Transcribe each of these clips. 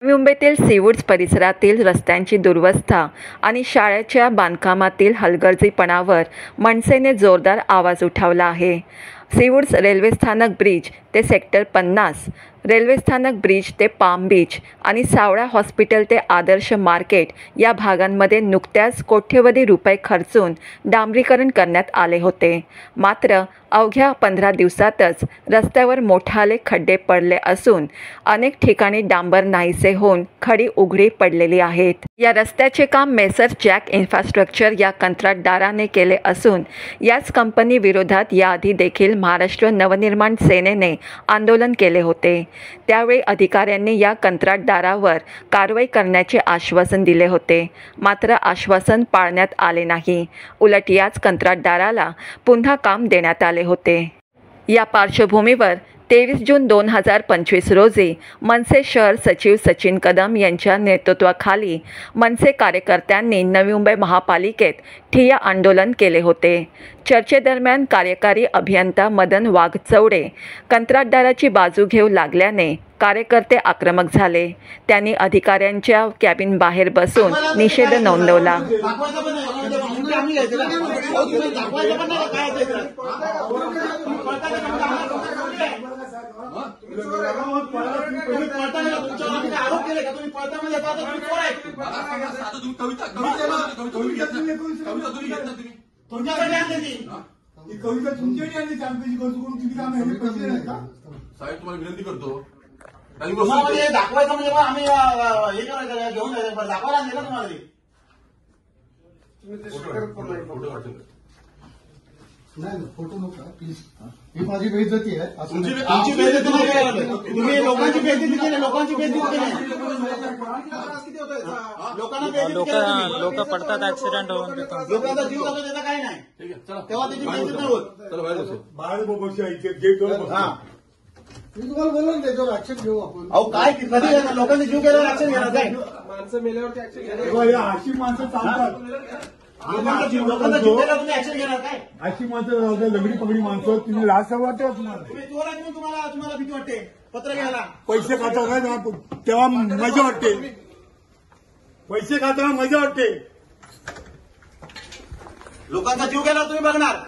मुंबईतील सीवूड्स परिसरातील रस्त्यांची दुरवस्था आणि शाळेच्या बांधकामातील हलगर्जीपणावर मनसेने जोरदार आवाज उठवला आहे. सीवूड्स रेल्वे स्थानक ब्रिज ते सेक्टर 50, रेल्वे स्थानक ब्रिज ते पाम बीच आणि सावळा हॉस्पिटल ते आदर्श मार्केट या भागांमध्ये नुकत्याच कोट्यवधी रुपये खर्चून डांबरीकरण करण्यात आले होते. मात्र अवघ्या 15 दिवसातच रस्त्यावर मोठाले खड्डे पडले असून अनेक ठिकाणी डांबर नाहीसे होऊन खडी उघडी पडलेली आहेत. या रस्त्याचे काम मेसर जॅक इन्फ्रास्ट्रक्चर या कंत्राटदाराने केले असून याच कंपनी विरोधात याआधी देखील महाराष्ट्र नवनिर्माण सेनेने आंदोलन केले होते. त्यावेळी अधिकाऱ्यांनी या कंत्राटदारावर कारवाई करण्याचे आश्वासन दिले होते. मात्र आश्वासन पाळण्यात आले नाही. उलट याच कंत्राटदाराला पुन्हा काम देण्यात आले होते. या पार्श्वभूमीवर 23 जून 2025 रोजी मनसे शहर सचिव सचिन कदम यांच्या नेतृत्वाखाली मनसे कार्यकर्त्यांनी नवी मुंबई महापालिकेत ठिय्या आंदोलन केले होते. चर्चेदरम्यान कार्यकारी अभियंता मदन वाघचौडे कंत्राटदाराची बाजू घेऊ लागल्याने कार्यकर्ते आक्रमक झाले. त्यांनी अधिकाऱ्यांच्या कॅबिन बाहेर बसून निषेध नोंदवला. साहेब तुम्हाला विनंती करतो दाखवायचं म्हणजे आम्ही हे करायचं घेऊन जायचं दाखवायला आणले ना तुम्हाला नाही फोटो नका प्लीज. ही माझी बेइज्जती आहे. तुमची बेइज्जती नाही. तुम्ही लोकांची बेइज्जती केली. लोकांची बेइज्जती केली. लोकांना लोक पडतात ऍक्सिडेंट होऊन. लोकांचा जीव जातो त्याचा काही नाही. तेव्हा त्याची बेइज्जती नाही होत. बाहेर मी तुम्हाला बोललो ना त्याच्यावर ऍक्शन घेऊ आपण. अहो काय कधी लोकांचा जीव गेल्यावर ऍक्शन घेणार काय? माणसं मेल्यावरती ऍक्शन घेणार. अशी माणसं चालतात. लोकांचा जीव गेल्यावर तुम्ही ऍक्शन घेणार काय? अशी माणसं लंगडी पगडी माणसं तुम्ही लाज वाटते तुम्हाला. तुम्ही चोरा घेऊन तुम्हाला भीती वाटते पत्र घ्यायला. पैसे खाताना तेव्हा मजा वाटते. पैसे खाताना मजा वाटते. लोकांचा जीव गेल्यावर तुम्ही बघणार.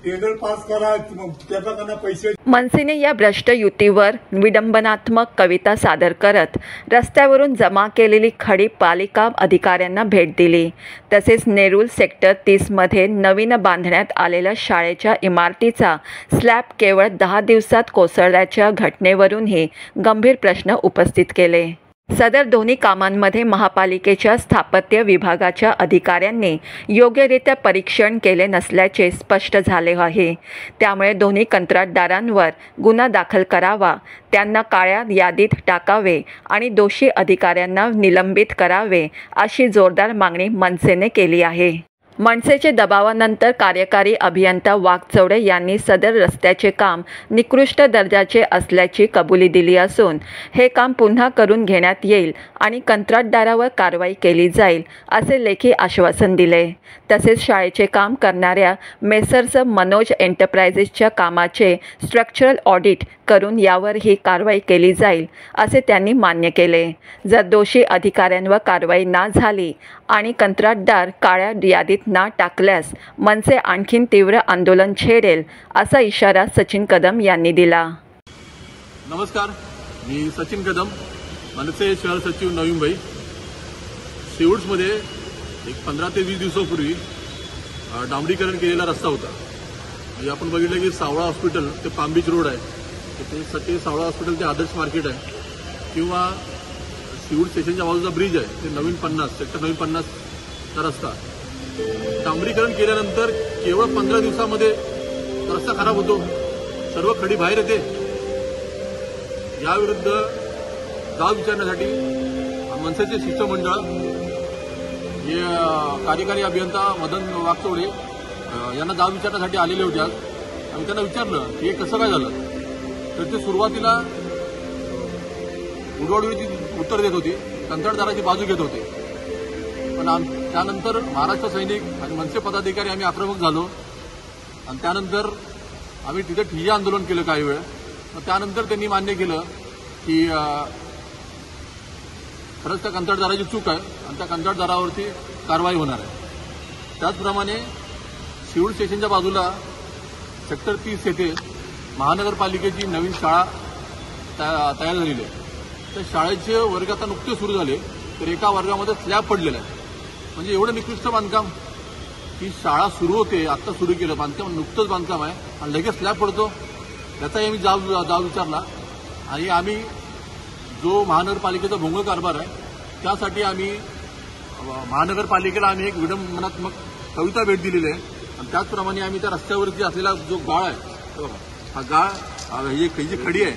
टेंडर पास करा त्याप्रकारे पैसे. मनसेने या भ्रष्ट युतीवर विडंबनात्मक कविता सादर करत रस्त्यावरून जमा केलेली खडी पालिका अधिकाऱ्यांना भेट दिली. तसेच नेरूल सेक्टर 30 मध्ये नवीन बांधण्यात आलेल्या शाळेच्या इमारतीचा स्लॅब केवळ 10 दिवसात कोसळल्याच्या घटनेवरूनही गंभीर प्रश्न उपस्थित केले. सदर दोन्ही कामांमध्ये महापालिकेच्या स्थापत्य विभागाच्या अधिकाऱ्यांनी योग्यरित्या परीक्षण केले नसल्याचे स्पष्ट झाले आहे. त्यामुळे दोन्ही कंत्राटदारांवर गुन्हा दाखल करावा, त्यांना काळ्या यादीत टाकावे आणि दोषी अधिकाऱ्यांना निलंबित करावे अशी जोरदार मागणी मनसेने केली आहे. मनसेचे दबावानंतर कार्यकारी अभियंता वाघचौडे यांनी सदर रस्त्याचे काम निकृष्ट दर्जाचे असल्याची कबुली दिली असून हे काम पुन्हा करून घेण्यात येईल आणि कंत्राटदारावर कारवाई केली जाईल असे लेखी आश्वासन दिले. तसेच शाळेचे काम करणाऱ्या मेसर्स मनोज एंटरप्राइजेसच्या कामाचे स्ट्रक्चरल ऑडिट करून यावरही कारवाई केली जाईल असे त्यांनी मान्य केले. जर दोषी अधिकाऱ्यांवर कारवाई ना झाली आणि कंत्राटदार काळ्या यादीत ना टाकल्यास मनसे आणखीन तीव्र आंदोलन छेडेल असा इशारा सचिन कदम यांनी दिला. नमस्कार, मी सचिन कदम, मनसे शहर सचिव नवी मुंबई. सीवूड्समध्ये एक 15 ते 20 दिवसापूर्वी डांबरीकरण केलेला रस्ता होता. म्हणजे आपण बघितलं की सावळा हॉस्पिटल ते पाम बीच रोड आहे, ते सावळा हॉस्पिटल ते आदर्श मार्केट आहे, किंवा सीवूड स्टेशनच्या बाजूचा ब्रिज आहे ते नवीन 50 सेक्टर नवीन 50चा रस्ता. डांबरीकरण केल्यानंतर केवळ 15 दिवसामध्ये रस्ता खराब होतो, सर्व खडी बाहेर येते. याविरुद्ध जाब विचारण्यासाठी मनसेचे शिष्टमंडळ हे कार्यकारी अभियंता मदन वाघचौडे यांना जाब विचारण्यासाठी आलेले होते. आज आम्ही त्यांना विचारलं की हे कसं काय झालं, तर ते सुरुवातीला उडवाउडवीची उत्तर देत होती, कंत्राटदाराची बाजू घेत होते. पण त्यानंतर महाराष्ट्र सैनिक आणि मनसे पदाधिकारी आम्ही आक्रमक झालो आणि त्यानंतर आम्ही तिथे ठिय्या आंदोलन केलं काही वेळ. त्यानंतर त्यांनी मान्य केलं की खरंच त्या कंत्राटदाराची चूक आहे आणि त्या कंत्राटदारावरती कारवाई होणार आहे. त्याचप्रमाणे सिव्हिल स्टेशनच्या बाजूला सेक्टर 30 येथे महानगरपालिकेची नवीन शाळा तयार झालेली आहे. त्या शाळेचे वर्ग आता नुकते सुरू झाले तर एका वर्गामध्ये स्लॅब पडलेला आहे. म्हणजे एवढं निकृष्ट बांधकाम की शाळा सुरू होते, आत्ता सुरू केलं बांधकाम, नुकतंच बांधकाम आहे आणि लगेच स्लॅब पडतो. त्याचाही आम्ही जाब विचारला आणि आम्ही जो महानगरपालिकेचा भोंगळ कारभार आहे त्यासाठी आम्ही महानगरपालिकेला आम्ही एक विडंबनात्मक कविता भेट दिलेली आहे. आणि त्याचप्रमाणे आम्ही त्या रस्त्यावरती असलेला जो गाळ आहे, हा गाळ ही जी खडी आहे,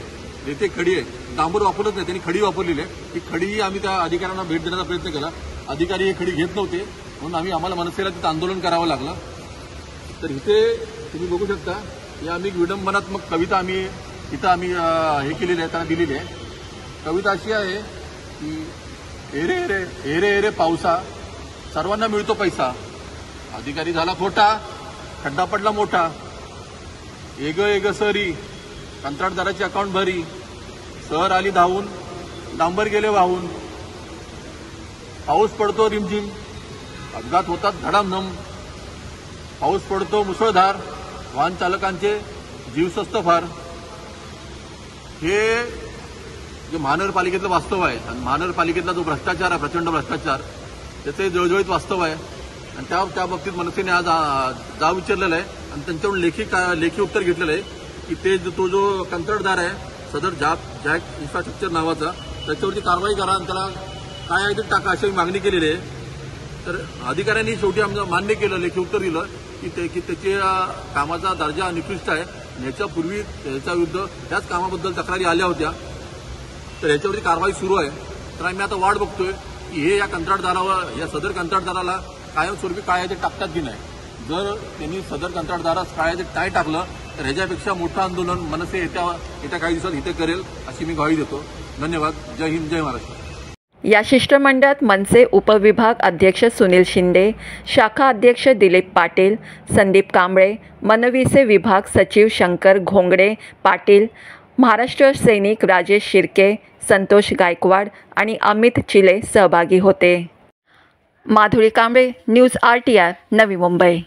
रेते खडी आहे, डांबर वापरत नाही, त्यांनी खडी वापरलेली आहे. ही खडीही आम्ही त्या अधिकाऱ्यांना भेट देण्याचा प्रयत्न केला. अधिकारी हे खडी घेत नव्हते म्हणून आम्हाला मनसेला तिथं आंदोलन करावं लागलं. तर इथे तुम्ही बघू शकता ही आम्ही विडंबनात्मक कविता इथं हे केलेली आहे, त्यांना दिलेली आहे. कविता अशी आहे की एरे एरे एरे एरे पावसा सर्वांना मिळतो पैसा, अधिकारी झाला खोटा, खड्डा पडला मोठा, एग सरी कंत्राटदाराची अकाउंट भरी, सर आली धावून डांबर गेले वाहून, पाऊस पडतो रिमझिम अपघात होतात धडामधम, पाऊस पडतो मुसळधार वाहन चालकांचे जीव स्वस्त फार. हे जे महानगरपालिकेतलं वास्तव आहे आणि महानगरपालिकेतला जो भ्रष्टाचार आहे, प्रचंड भ्रष्टाचार, त्याचे जळजळीत वास्तव आहे. आणि त्या बाबतीत मनसेने आज जाब विचारलेला आहे आणि त्यांच्याकडून लेखी उत्तर घेतलेलं आहे की तो जो कंत्राटदार आहे सदर जॅक इन्फ्रास्ट्रक्चर नावाचा, त्याच्यावरती कारवाई करा आणि त्याला काय आहे ते टाका अशी मागणी केलेली आहे. तर अधिकाऱ्यांनी शेवटी आमचं मान्य केलं, लेखी उत्तर दिलं की त्याच्या कामाचा दर्जा निकृष्ट आहे. याच्यापूर्वी त्याच्याविरुद्ध त्याच कामाबद्दल तक्रारी आल्या होत्या, तर याच्यावरती कारवाई सुरू आहे. तर आम्ही आता वाट बघतोय की हे या कंत्राटदारावर, या सदर कंत्राटदाराला कायमस्वरूपी काय आहे ते टाकतात की नाही. जर त्यांनी सदर कंत्राटदारास काय आहे ते टाय टाकलं तर ह्याच्यापेक्षा मोठं आंदोलन मनसे येत्या काही दिवसात इथे करेल अशी मी ग्वाही देतो. धन्यवाद. जय हिंद, जय महाराष्ट्र. या शिष्टमंडळात मनसे उपविभाग अध्यक्ष सुनील शिंदे, शाखा अध्यक्ष दिलीप पाटील, संदीप कांबळे, मनविसे विभाग सचिव शंकर घोंगडे पाटील, महाराष्ट्र सैनिक राजेश शिर्के, संतोष गायकवाड आणि अमित चिले सहभागी होते. Madhuri Kamble, news RTR, Navi Mumbai.